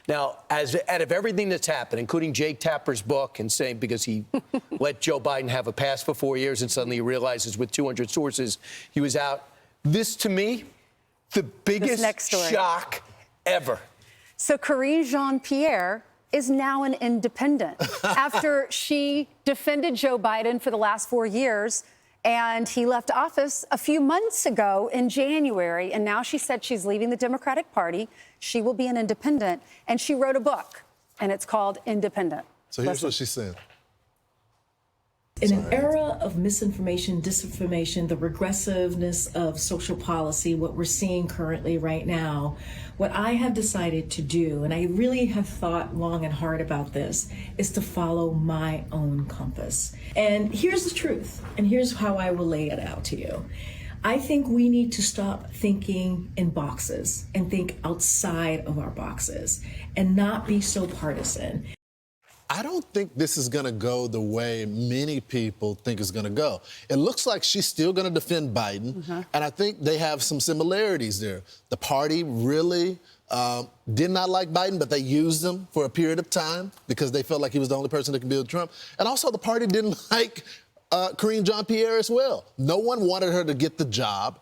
Now, out of everything that's happened, including Jake Tapper's book, and saying because he let Joe Biden have a pass for 4 years and suddenly he realizes with 200 sources he was out. This, to me, the biggest shock ever. So Karine Jean-Pierre is now an independent after she defended Joe Biden for the last 4 years. And he left office a few months ago in January. And now she said she's leaving the Democratic Party. She will be an independent. And she wrote a book, and it's called Independent. So here's what she said. In an era of misinformation, disinformation, the regressiveness of social policy, what we're seeing currently right now, what I have decided to do, and I really have thought long and hard about this, is to follow my own compass. And here's the truth, and here's how I will lay it out to you. I think we need to stop thinking in boxes and think outside of our boxes and not be so partisan. I don't think this is going to go the way many people think it's going to go. It looks like she's still going to defend Biden, and I think they have some similarities there. The party really did not like Biden, but they used him for a period of time because they felt like he was the only person that could beat Trump. And also the party didn't like Karine Jean-Pierre as well. No one wanted her to get the job.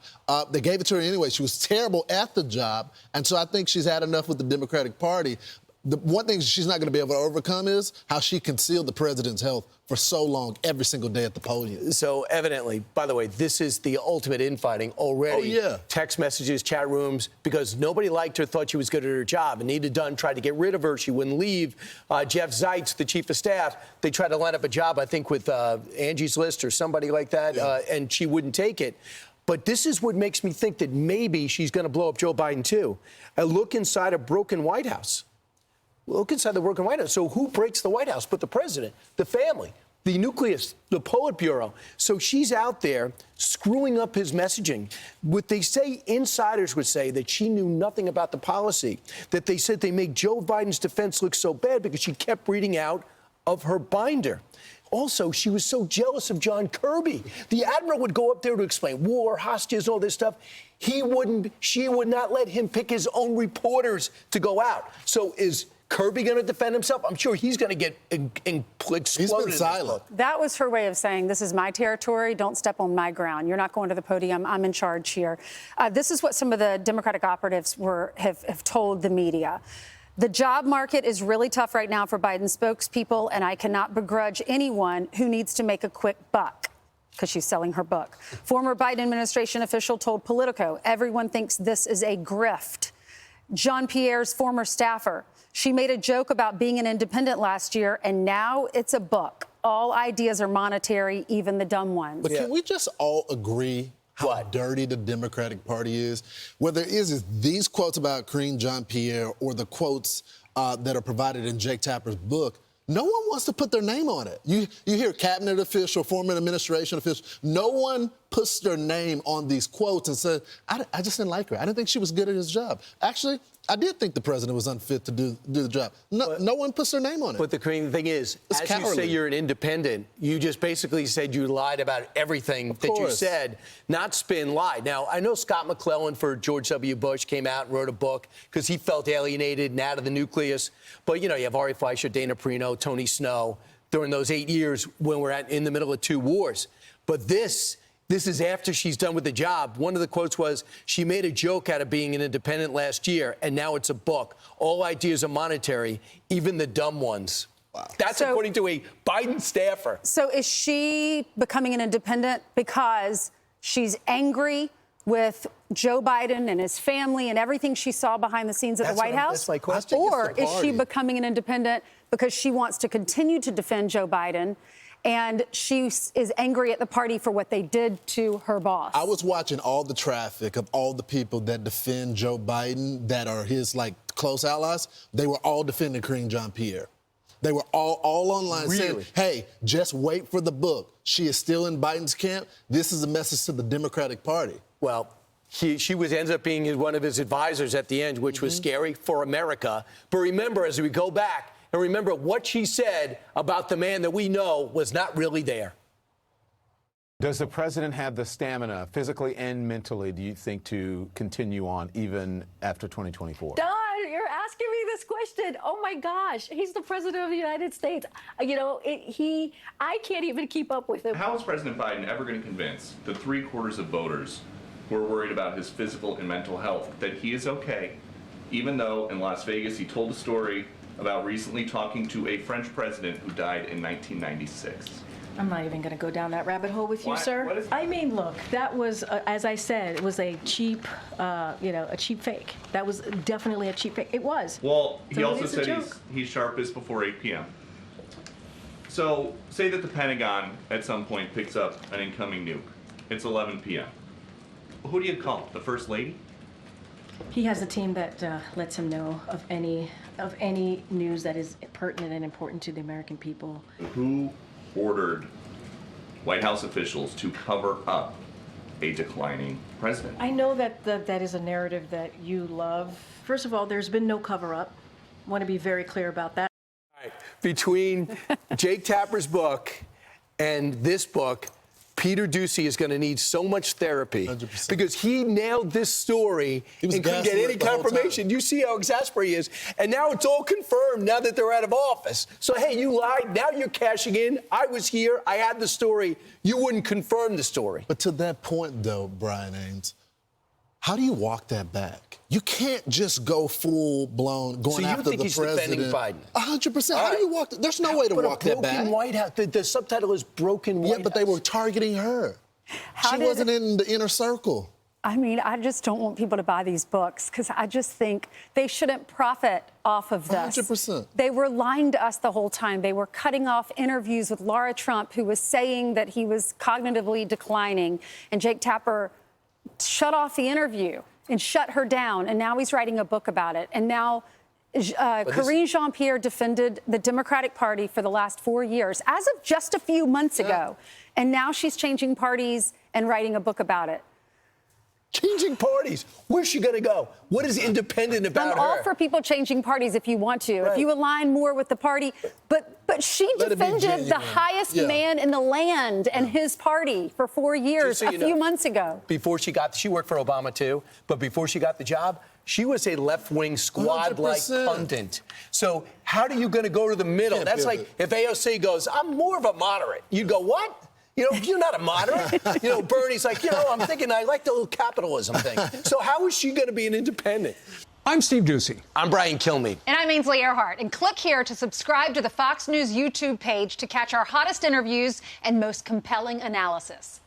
They gave it to her anyway. She was terrible at the job, and so I think she's had enough with the Democratic Party. The one thing she's not going to be able to overcome is how she concealed the president's health for so long, every single day at the podium. So evidently, by the way, this is the ultimate infighting already. Oh, yeah. Text messages, chat rooms, because nobody liked her, thought she was good at her job. Anita Dunn tried to get rid of her. She wouldn't leave. Jeff Zients, the chief of staff, they tried to line up a job, I think, with Angie's List or somebody like that, and she wouldn't take it. But this is what makes me think that maybe she's going to blow up Joe Biden, too. A look inside a broken White House. Look inside the broken White House. So who breaks the White House but the president, the family, the nucleus, the Politburo? So she's out there screwing up his messaging. What they say, insiders would say that she knew nothing about the policy, that they said they made Joe Biden's defense look so bad because she kept reading out of her binder. Also, she was so jealous of John Kirby. The admiral would go up there to explain war, hostages, all this stuff. She would not let him pick his own reporters to go out. So is Kirby going to defend himself? I'm sure he's going to get exploded. He's been silent. That was her way of saying, this is my territory. Don't step on my ground. You're not going to the podium. I'm in charge here. This is what some of the Democratic operatives have told the media. The job market is really tough right now for Biden spokespeople, and I cannot begrudge anyone who needs to make a quick buck, because she's selling her book. Former Biden administration official told Politico, everyone thinks this is a grift. Jean-Pierre's former staffer, she made a joke about being an independent last year, and now it's a book. All ideas are monetary, even the dumb ones. But can we just all agree how dirty the Democratic Party is? Whether it is these quotes about Karine Jean-Pierre or the quotes that are provided in Jake Tapper's book, no one wants to put their name on it. You hear cabinet official, former administration official, no one puts their name on these quotes and says, I just didn't like her. I didn't think she was good at his job. Actually, I did think the president was unfit to do the job. No one puts their name on it. But the thing is, it's as cowardly. you say you're an independent, you just basically said you lied about everything that you said, not spin, lie. Now, I know Scott McClellan for George W. Bush came out and wrote a book because he felt alienated and out of the nucleus. But, you know, you have Ari Fleischer, Dana Perino, Tony Snow during those 8 years when we're in the middle of 2 wars. But this is after she's done with the job. One of the quotes was, she made a joke out of being an independent last year, and now it's a book. All ideas are monetary, even the dumb ones. Wow. That's according to a Biden staffer. So is she becoming an independent because she's angry with Joe Biden and his family and everything she saw behind the scenes at the White House? That's my question. Or is she becoming an independent because she wants to continue to defend Joe Biden and she is angry at the party for what they did to her boss? I was watching all the traffic of all the people that defend Joe Biden that are his, close allies. They were all defending Karine Jean-Pierre. They were all online saying, hey, just wait for the book. She is still in Biden's camp. This is a message to the Democratic Party. Well, she ends up being one of his advisors at the end, which was scary for America. But remember, as we go back, and remember what she said about the man that we know was not really there. Does the president have the stamina, physically and mentally, do you think, to continue on even after 2024? Don, you're asking me this question. Oh my gosh, he's the president of the United States. You know, I can't even keep up with him. How is President Biden ever going to convince the 3/4 of voters who are worried about his physical and mental health that he is okay, even though in Las Vegas he told a story about recently talking to a French president who died in 1996? I'm not even going to go down that rabbit hole with you, What? sir. What is- I mean, look, that was, as I said, it was a cheap, a cheap fake. That was definitely a cheap fake. It was. Well, he So it also is a said joke. he's sharpest before 8 p.m. So, say that the Pentagon at some point picks up an incoming nuke. It's 11 p.m. Who do you call? The First Lady? He has a team that lets him know of any news that is pertinent and important to the American people. Who ordered White House officials to cover up a declining president? I know that that is a narrative that you love. First of all, there's been no cover-up. I want to be very clear about that. All right. Between Jake Tapper's book and this book, Peter Doocy is going to need so much therapy 100%. because he nailed this story He was and couldn't get gaslit any the whole confirmation. time. You see how exasperated he is. And now it's all confirmed now that they're out of office. So, hey, you lied. Now you're cashing in. I was here. I had the story. You wouldn't confirm the story. But to that point, though, Brian Ames, how do you walk that back? You can't just go full-blown going So you after think the he's president. defending Biden? 100%. All How do right. you walk? There's no way to But a walk that broken back. White House. The subtitle is Broken White House. Yeah, but they were targeting her. How She did- wasn't in the inner circle. I mean, I just don't want people to buy these books because I just think they shouldn't profit off of this. 100%. They were lying to us the whole time. They were cutting off interviews with Laura Trump, who was saying that he was cognitively declining, and Jake Tapper shut off the interview and shut her down, and now he's writing a book about it. And now Karine Jean-Pierre defended the Democratic Party for the last 4 years, as of just a few months ago. And now she's changing parties and writing a book about it. Changing parties. Where's she going to go? What is independent about I'm her? all for people changing parties if you want to, Right. if you align more with the party. But she Let it be defended the genuine. highest Yeah. man in the land and his party for 4 years, so a you few know, months ago. Before she worked for Obama too, but before she got the job, she was a left-wing squad-like 100%. pundit. So how are you going to go to the middle? Can't That's pivot. like if AOC goes, I'm more of a moderate. You'd go, what? You know, you're not a moderate. You know, Bernie's like, I'm thinking I like the little capitalism thing. So how is she going to be an independent? I'm Steve Ducey. I'm Brian Kilmeade. And I'm Ainsley Earhart. And click here to subscribe to the Fox News YouTube page to catch our hottest interviews and most compelling analysis.